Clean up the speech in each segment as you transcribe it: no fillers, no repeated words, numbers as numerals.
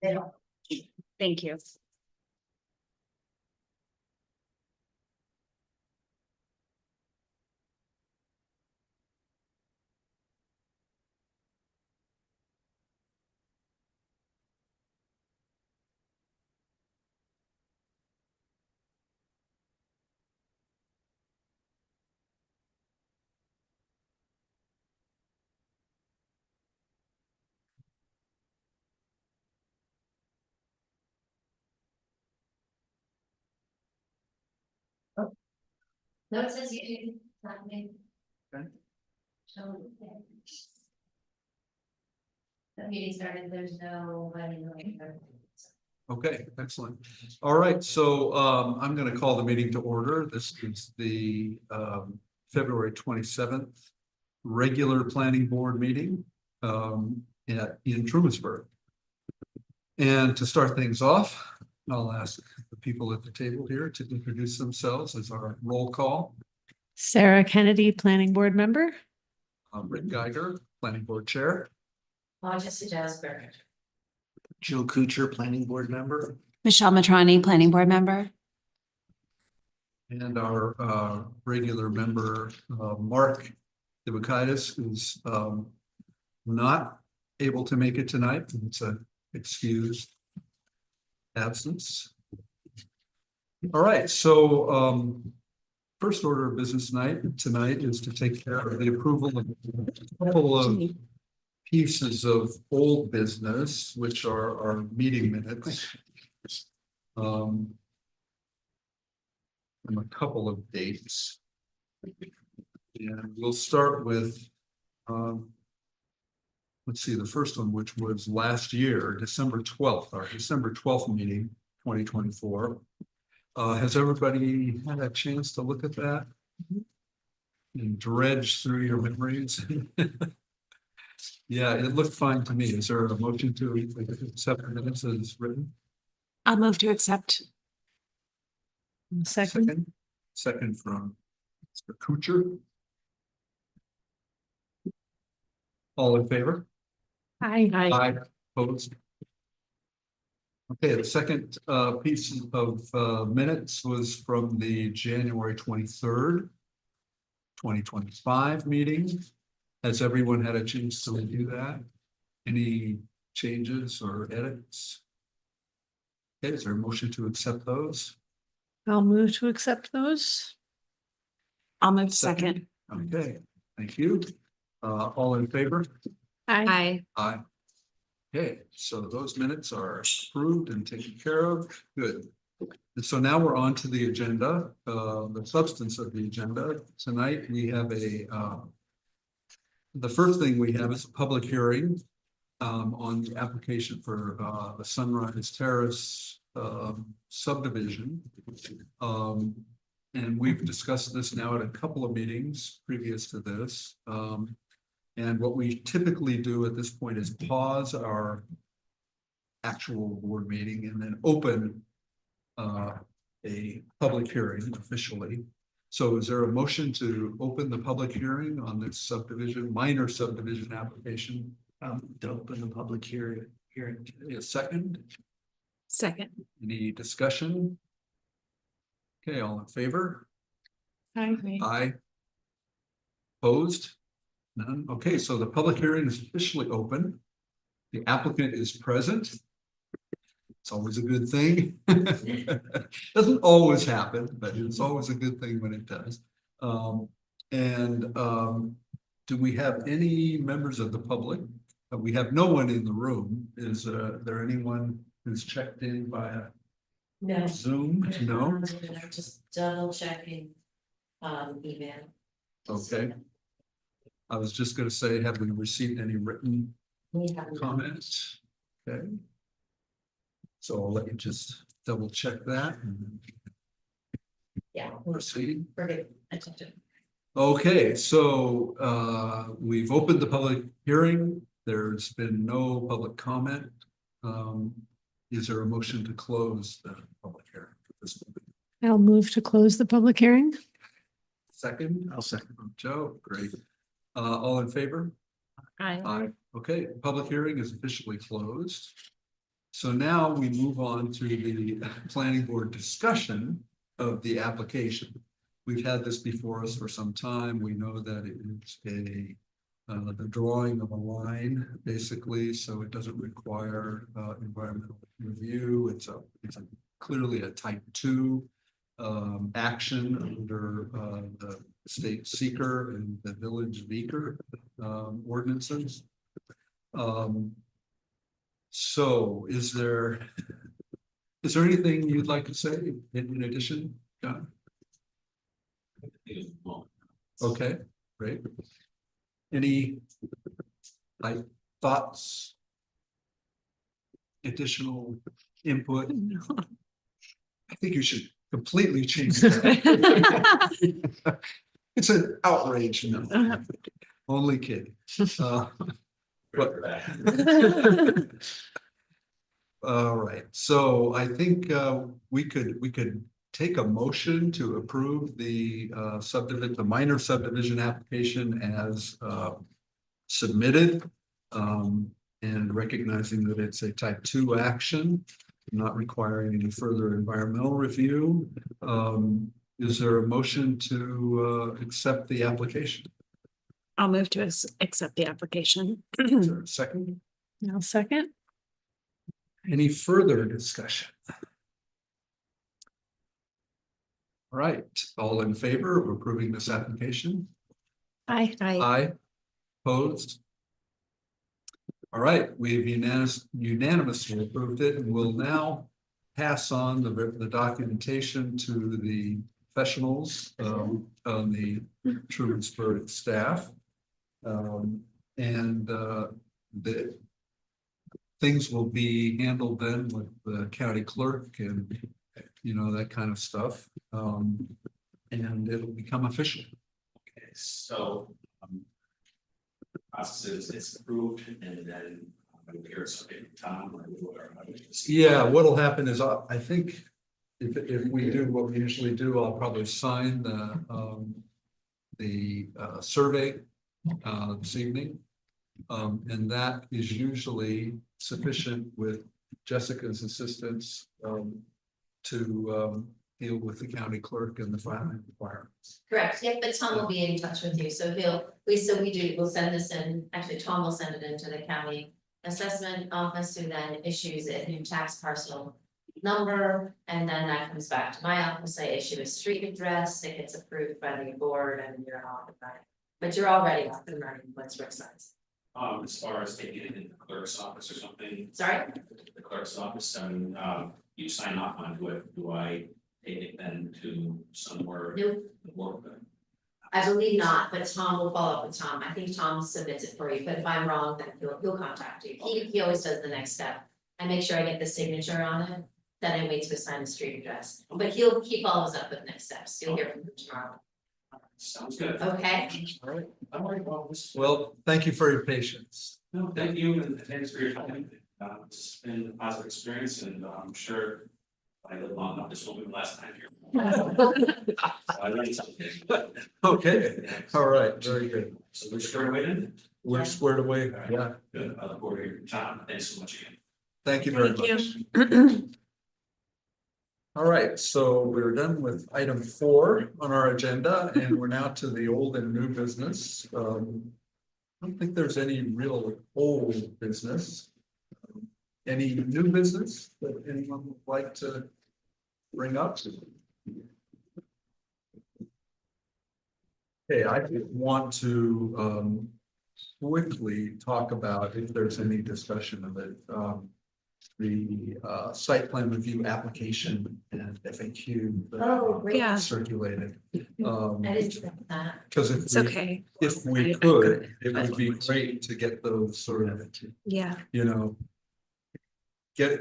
They don't. Thank you. No, it says you. Not me. Okay. So. The meeting started, there's no. Okay, excellent. All right, so I'm going to call the meeting to order. This is the February 27th regular planning board meeting in Trumansburg. And to start things off, I'll ask the people at the table here to introduce themselves as our roll call. Sarah Kennedy, planning board member. Rick Geiger, planning board chair. Jesse Jasper. Jill Kuchar, planning board member. Michelle Matrani, planning board member. And our regular member, Mark Dibakaitis, is not able to make it tonight. It's an excused absence. All right, so first order of business tonight is to take care of the approval of a couple of pieces of old business, which are our meeting minutes. And a couple of dates. And we'll start with, let's see, the first one, which was last year, December 12th, our December 12th meeting, 2024. Has everybody had a chance to look at that? And dredge through your memories? Yeah, it looked fine to me. Is there a motion to accept the minutes as written? I'll move to accept. Second. Second from Mr. Kuchar. All in favor? Aye. Aye. Opposed? Okay, the second piece of minutes was from the January 23rd, 2025 meeting. Has everyone had a chance to review that? Any changes or edits? Okay, is there a motion to accept those? I'll move to accept those. I'll move second. Okay, thank you. All in favor? Aye. Aye. Okay, so those minutes are approved and taken care of. Good. And so now we're on to the agenda, the substance of the agenda. Tonight, we have the first thing we have is a public hearing on the application for the Sunrise Terrace subdivision. And we've discussed this now at a couple of meetings previous to this. And what we typically do at this point is pause our actual board meeting and then open a public hearing officially. So is there a motion to open the public hearing on this subdivision, minor subdivision application? To open the public hearing. A second? Second. Any discussion? Okay, all in favor? Aye. Aye. Opposed? None. Okay, so the public hearing is officially open. The applicant is present. It's always a good thing. Doesn't always happen, but it's always a good thing when it does. Do we have any members of the public? We have no one in the room. Is there anyone who's checked in via No. Zoom? No? Just double checking, email. Okay. I was just gonna say, have we received any written We haven't. comments? Okay. So I'll let you just double check that and Yeah. proceed. We're good. Attention. Okay, so we've opened the public hearing. There's been no public comment. Is there a motion to close the public hearing at this moment? I'll move to close the public hearing. Second? I'll second. From Joe, great. All in favor? Aye. Aye. Okay, public hearing is officially closed. So now we move on to the planning board discussion of the application. We've had this before us for some time. We know that it is the drawing of a line, basically, so it doesn't require environmental review. It's clearly a type 2 action under the state seeker and the village beaker ordinances. So is there anything you'd like to say in addition, John? Okay, great. Any thoughts? Additional input? I think you should completely change that. It's an outrage, no. Only kidding. All right, so I think we could take a motion to approve the subdivision, the minor subdivision application as submitted. And recognizing that it's a type 2 action, not requiring any further environmental review. Is there a motion to accept the application? I'll move to accept the application. Is there a second? I'll second. Any further discussion? All right, all in favor of approving this application? Aye. Aye. Opposed? All right, we've unanimously approved it, and we'll now pass on the documentation to the professionals on the Trumansburg staff. And the things will be handled then with the county clerk and, you know, that kind of stuff. And it'll become official. Okay, so the process is it's approved and then I'm gonna hear something from Tom or whatever. Yeah, what'll happen is I think if we do what we usually do, I'll probably sign the survey this evening. And that is usually sufficient with Jessica's assistance to deal with the county clerk and the filing requirements. Correct, yeah, but Tom will be in touch with you, so we'll send this in, actually, Tom will send it into the county assessment office, who then issues a new tax parcel number, and then that comes back to my office. I issue a street address, it gets approved by the board, and you're off and running. But you're already off and running once Rick signs. As far as taking it in the clerk's office or something. Sorry? The clerk's office, and you sign off onto it, do I take it then to somewhere? Nope. Work? I believe not, but Tom will follow up with Tom. I think Tom submits it for you, but if I'm wrong, then he'll contact you. He always does the next step. I make sure I get the signature on it, then I wait to assign the street address. But he follows up with next steps. You'll hear from him tomorrow. Sounds good. Okay? All right. Don't worry about this. Well, thank you for your patience. No, thank you and thanks for your time. It's been a positive experience and I'm sure I live long enough, this will be the last time here. I learned something. Okay, all right, very good. So we're squared away then? We're squared away. All right. Yeah, Good. I look forward to your time. Thanks so much again. thank you very Thank much. All right, so we're done with item 4 on our agenda, and we're now to the old and new business. I don't think there's any real old business. Any new business that anyone would like to bring up? Okay, I want to quickly talk about, if there's any discussion of it, the site plan review application and FAQ that Oh, great. Yeah. circulated. I didn't think of that. Because It's okay. if we I could, it I would be great to get those sort of, Yeah. you know,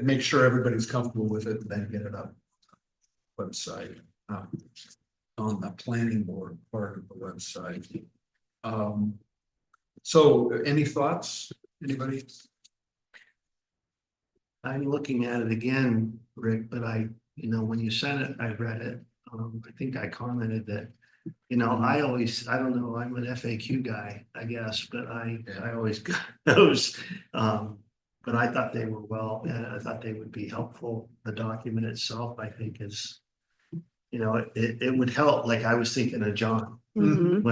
make sure everybody's comfortable with it, and then get it up website, on the planning board part of the website. So any thoughts, anybody? I'm looking at it again, Rick, but when you sent it, I read it. I think I commented that, I don't know, I'm an FAQ guy, I guess, but I always got those but I thought they were well, and I thought they would be helpful. The document itself, I think is, you know, it would help, like I was thinking of John Mhm.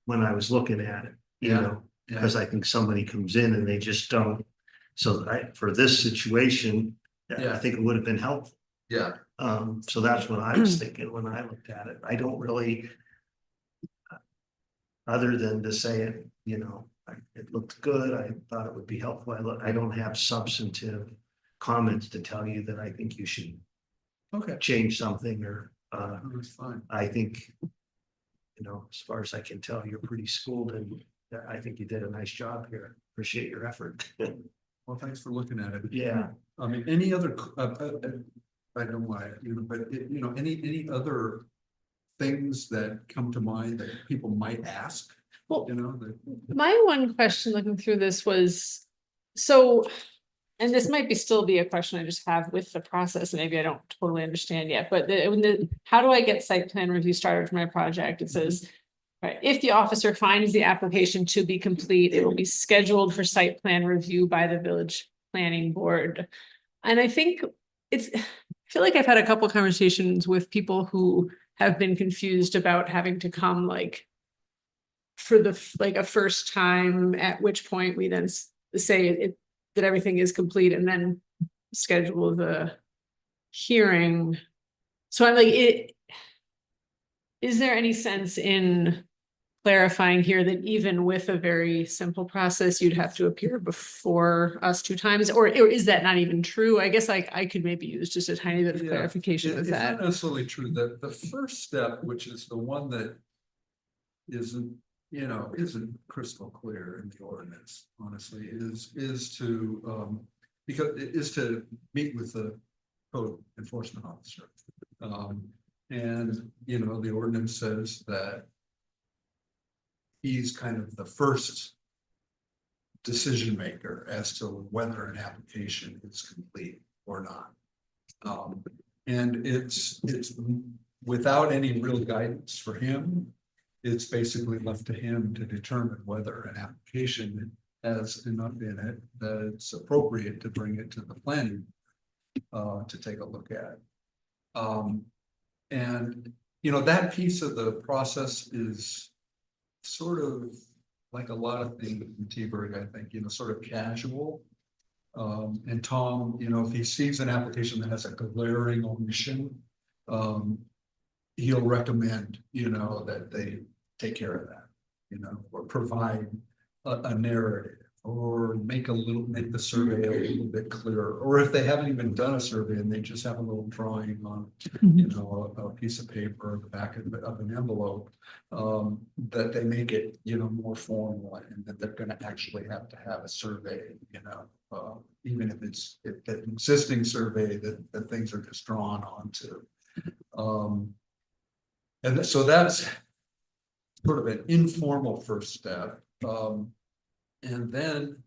when I was looking at it, you Yeah, know, because I think somebody comes in and they just don't. So for this situation, Yeah. I think it would have been helpful. yeah, So that's what I was thinking when I looked at it. I don't really, other than to say it, you know, it looked good. I thought it would be helpful. I don't have substantive comments to tell you that I think you should okay, change something or, that's fine. I think, you know, as far as I can tell, you're pretty schooled and I think you did a nice job here. Appreciate your effort. Well, thanks for looking at it. Yeah. I mean, any other, I don't know why, you know, but you know, any other things that come to mind that people might ask, Well, you know, that, my one question looking through this was, so, and this might be still be a question I just have with the process, maybe I don't totally understand yet, but how do I get site plan review started for my project? It says, right, if the officer finds the application to be complete, it will be scheduled for site plan review by the village planning board. And I think I feel like I've had a couple conversations with people who have been confused about having to come like for like a first time, at which point we then say that everything is complete and then schedule the hearing. So I'm like, is there any sense in clarifying here that even with a very simple process, you'd have to appear before us 2 times, or is that not even true? I guess I could maybe use just a tiny bit of Yeah, clarification it's with not that. necessarily true. That the first step, which is the one that isn't, you know, isn't crystal clear in the ordinance, honestly, is to, because it is to meet with the code enforcement officer. And, you know, the ordinance says that he's kind of the first decision maker as to whether an application is complete or not. And it's without any real guidance for him. It's basically left to him to determine whether an application has enough in it that it's appropriate to bring it to the planning to take a look at. And, you know, that piece of the process is sort of like a lot of things in T-Burg, I think, you know, sort of casual. And Tom, you know, if he sees an application that has a glaring omission, he'll recommend, you know, that they take care of that, you know, or provide a narrative, or make the survey a little bit clearer, or if they haven't even done a survey and they just have a little drawing on, you know, a piece of paper or the back of an envelope, that they make it, you know, more formal, and that they're gonna actually have to have a survey, you know, even if it's an existing survey that things are just drawn onto. And so that's sort of an informal first step. And then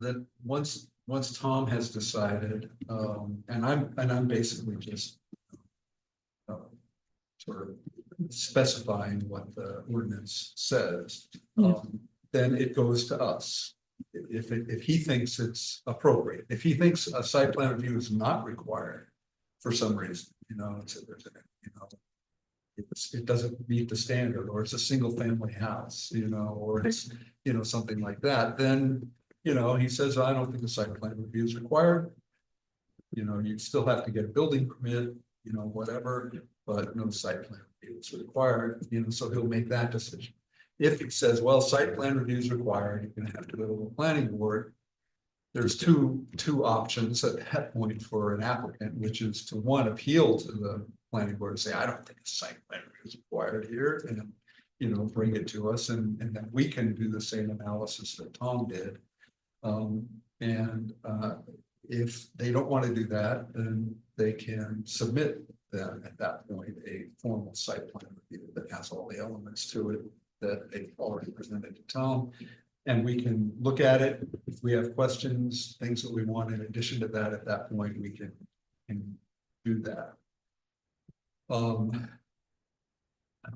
that once Tom has decided, and I'm basically just sort of specifying what the ordinance says, then it goes to us. If he thinks it's appropriate, if he thinks a site plan review is not required for some reason, you know, it doesn't meet the standard, or it's a single family house, you know, or it's, you know, something like that, then, you know, he says, I don't think the site plan review is required. You know, you still have to get a building permit, you know, whatever, but no site plan review is required, you know, so he'll make that decision. If he says, well, site plan review is required, you're gonna have to go to the planning board. There's two options at that point for an applicant, which is to, one, appeal to the planning board and say, I don't think a site plan review is required here, and, you know, bring it to us, and then we can do the same analysis that Tom did. If they don't want to do that, then they can submit then at that point a formal site plan review that has all the elements to it that they've already presented to Tom. And we can look at it. If we have questions, things that we want in addition to that, at that point, we can do that. I don't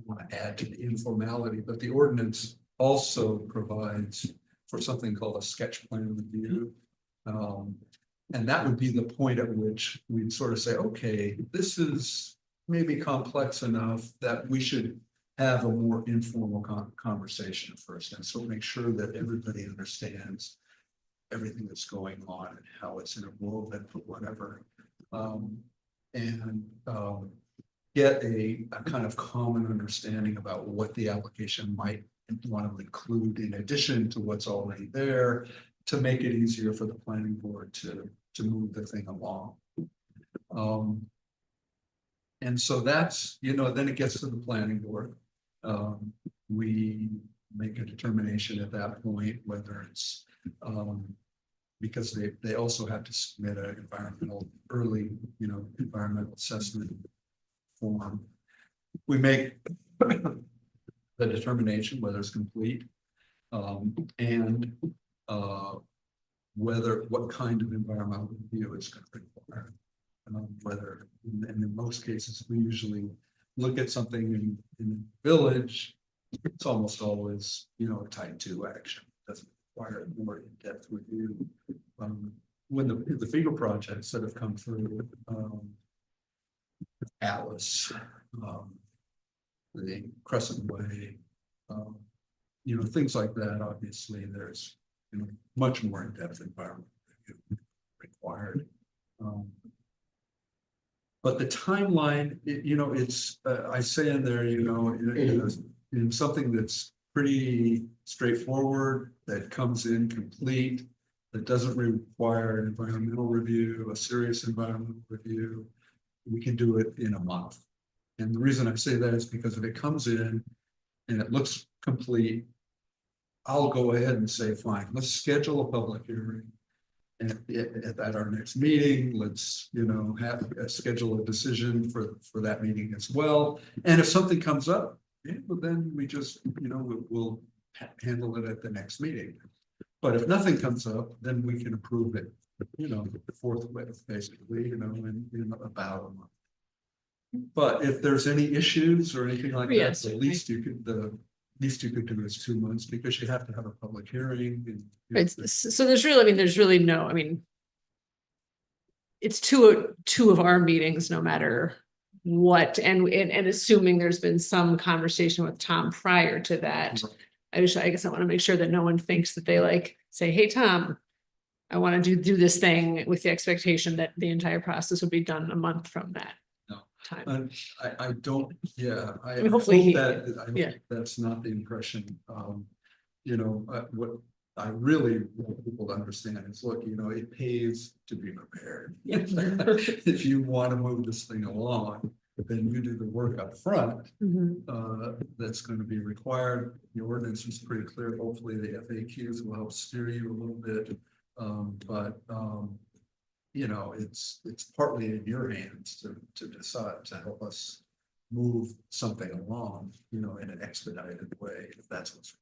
want to add to the informality, but the ordinance also provides for something called a sketch plan review. And that would be the point at which we'd sort of say, okay, this is maybe complex enough that we should have a more informal conversation first, and so make sure that everybody understands everything that's going on and how it's interwoven or whatever. Get a kind of common understanding about what the application might want to include in addition to what's already there, to make it easier for the planning board to move the thing along. And so that's, then it gets to the planning board. We make a determination at that point, whether it's, because they also have to submit an early environmental assessment form. We make the determination whether it's complete, and what kind of environmental review it's going to require. Whether, and in most cases, we usually look at something in the village, it's almost always, a type 2 action, doesn't require more in-depth review. When the FEMA projects that have come through, Atlas, the Crescent Way, things like that, obviously, there's, much more in-depth environment review required. But the timeline, it's, I say in there, in something that's pretty straightforward, that comes in complete, that doesn't require an environmental review, a serious environmental review, we can do it in a month. And the reason I say that is because if it comes in and it looks complete, I'll go ahead and say, fine, let's schedule a public hearing. And at our next meeting, let's, schedule a decision for that meeting as well. And if something comes up, well, then we just, we'll handle it at the next meeting. But if nothing comes up, then we can approve it, forthwith, basically, in about a month. But if there's any issues or anything like that, Yes, the least you could do is 2 months, because you have to have a public hearing. And, Right, so there's really no, it's two of our meetings, no matter what, and assuming there's been some conversation with Tom prior to that. I guess I want to make sure that no one thinks that they say, hey, Tom, I want to do this thing with the expectation that the entire process would be done a month from that. No. Time. I don't, I mean, hopefully hope he- that, that's not the impression. What I really want people to understand is, look, it pays to be prepared. Yeah. If you want to move this thing along, then you do the work up front. That's going to be required. The ordinance is pretty clear. Hopefully the FAQs will help steer you a little bit. It's partly in your hands to decide, to help us move something along, in an expedited way, if that's what's required.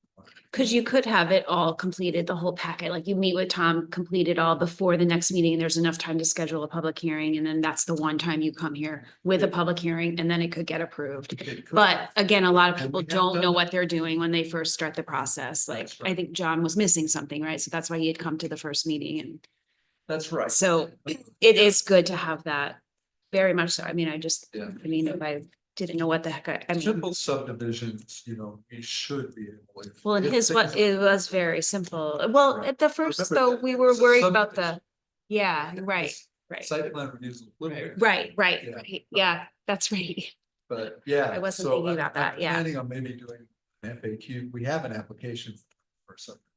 Cause you could have it all completed, the whole packet, like you meet with Tom, complete it all before the next meeting, and there's enough time to schedule a public hearing, and then that's the one time you come here with a public hearing, and then it could get approved. It could- But again, a lot of And people we have don't done know that. what they're doing when they first start the process, like, That's right. I think John was missing something, right? So that's why he had come to the first meeting, and That's right. so it is good to have that, very much so. I mean, if I didn't know what the heck, I mean, Simple subdivisions, you should be able to. well, and if his, things- it was very simple. Well, Right. at the first, Remember though, that we were it's a worried about the, subdivision. yeah, right, right, Site plan reviews a little bit. right, Yeah. right, yeah, that's right. But yeah. I wasn't so thinking I'm- about that, I'm yeah. Planning on maybe doing an FAQ. We have an application for subdivisions.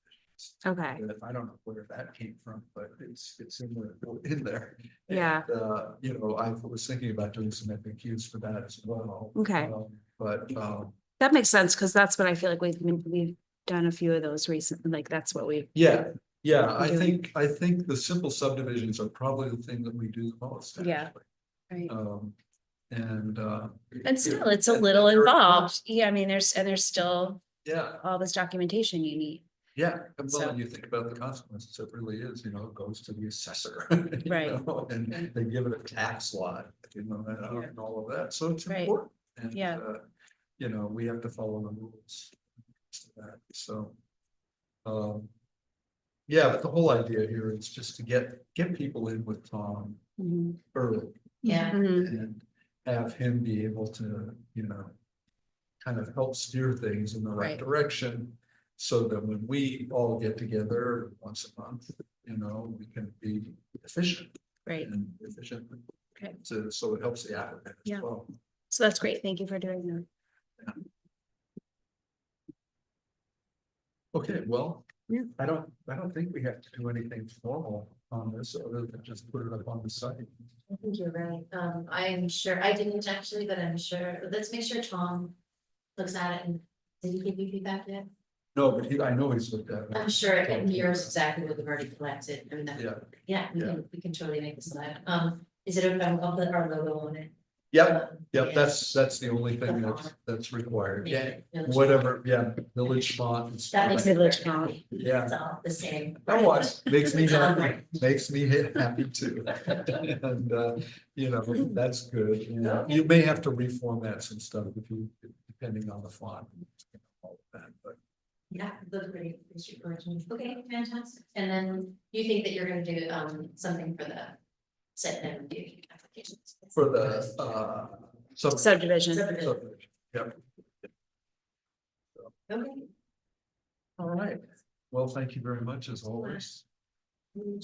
Okay, But I don't know where that came from, but it's in there. Yeah. And, I was thinking about doing some FAQs for that as well. Okay. But, that makes sense, because that's what I feel like we've done a few of those recently, like, that's what we. yeah, I doing. think the simple subdivisions are probably the thing that we do the most. Yeah. actually. Right. And. And still, it's a little involved. Yeah, I mean, there's still Yeah, all this documentation you need. yeah, and well, So- when you think about the consequences, it really is, it goes to the assessor. you Right. know, And they give it a tax lot, and all of that, so it's Right. important. And, Yeah. we have to follow the rules. To that, so. Yeah, but the whole idea here is just to get people in with Tom Mhm. early Yeah, Mhm. and have him be able to, kind of help steer things in the right Right. direction. So that when we all get together once a month, we can be efficient Great. and efficient. Okay. So it helps the applicant as Yeah. well. So that's great. Thank you for doing that. Okay, well, Yeah. I don't think we have to do anything formal on this other than just put it up on the site. I think you're right. I'm sure, I didn't actually, but I'm sure, let's make sure Tom looks at it and did he give you feedback yet? No, but I know he's looked at it. I'm sure it mirrors exactly what we've already collected. I mean, that, Yeah, yeah, we can totally make this live. Is it okay? I'll put our logo on it. yep, Yeah. that's the only thing that's required. Yeah. Whatever, yeah, village font. is That makes fine. it Village look font. happy. Yeah. It's all the same. That was, makes me happy, Right. makes me happy too. And, that's good. And you may have to reformat some stuff depending on the font. All of that, but Yeah, those are pretty straightforward. Okay, fantastic. And then you think that you're gonna do something for the set and review applications? for the, Subdivision. Subdivision. Yep, Okay. all right. Well, thank you very much as always. We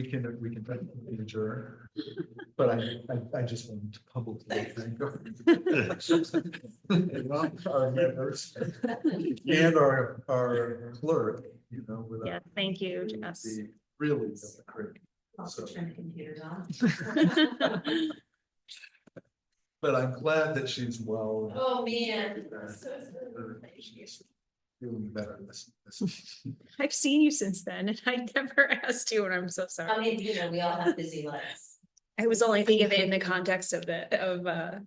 can definitely adjourn. But I just wanted to publicly thank our members and our clerk, without. Yeah, thank you, Jess. the really great. Also So, turn the computers on. but I'm glad that she's well. Oh, man. She's feeling better. This. I've seen you since then and I never asked you and I'm so I sorry. mean, we all have busy lives. I was only thinking of it in the context of the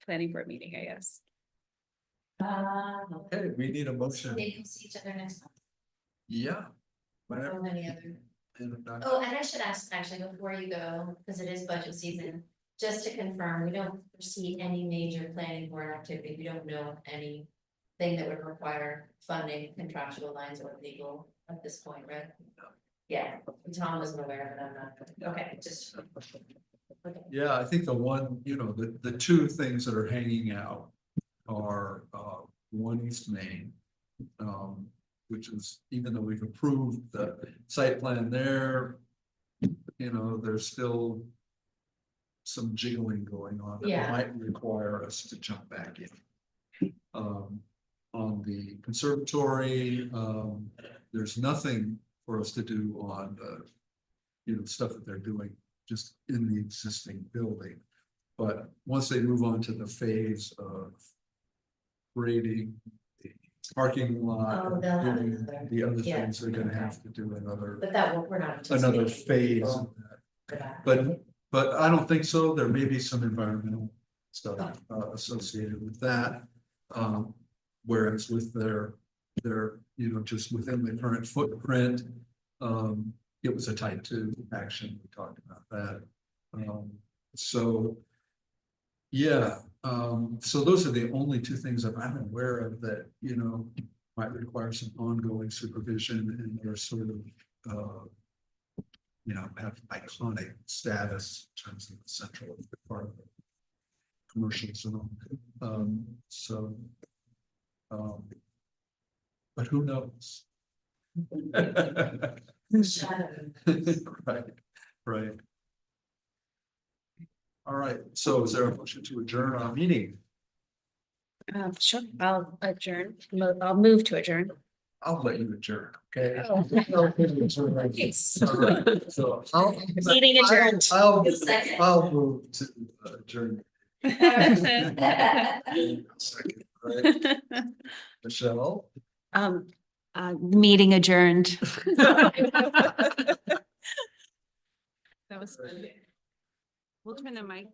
planning board meeting, I guess. Okay, we need a motion. Maybe we'll see each other next month. Yeah. Whatever. Or any other. And, Oh, and I should ask, actually, before you go, because it is budget season, just to confirm, we don't foresee any major planning board activity. We don't know of anything that would require funding, contractual lines or legal at this point, right? Yeah, Tom wasn't aware of it, I'm not, okay, just. Okay. Yeah, I think the one, the two things that are hanging out are, one East Main. Which is, even though we've approved the site plan there, there's still some jiggling going on that Yeah. might require us to jump back in. On the conservatory, there's nothing for us to do on the, stuff that they're doing just in the existing building. But once they move on to the phase of grading the parking lot, Oh, they'll have doing another- the other yeah, things, they're gonna okay. have to do another But that, we're not. phase anticipating of that. for that. But I don't think so. There may be some environmental stuff associated with that. Whereas with their, just within the current footprint, it was a type 2 action. We talked about that. So. Yeah, so those are the only two things that I'm aware of that, might require some ongoing supervision and are sort of, have iconic status in terms of the central part of the commercial zone. But who knows? Shadow. Right. All right, so is there a motion to adjourn our meeting? Sure, I'll adjourn. I'll move to adjourn. I'll let you adjourn, okay? Oh. Nice. All right, so Meeting adjourned. Second. I'll move to adjourn. Second, right? Michelle? Meeting adjourned. That was. We'll turn the mic.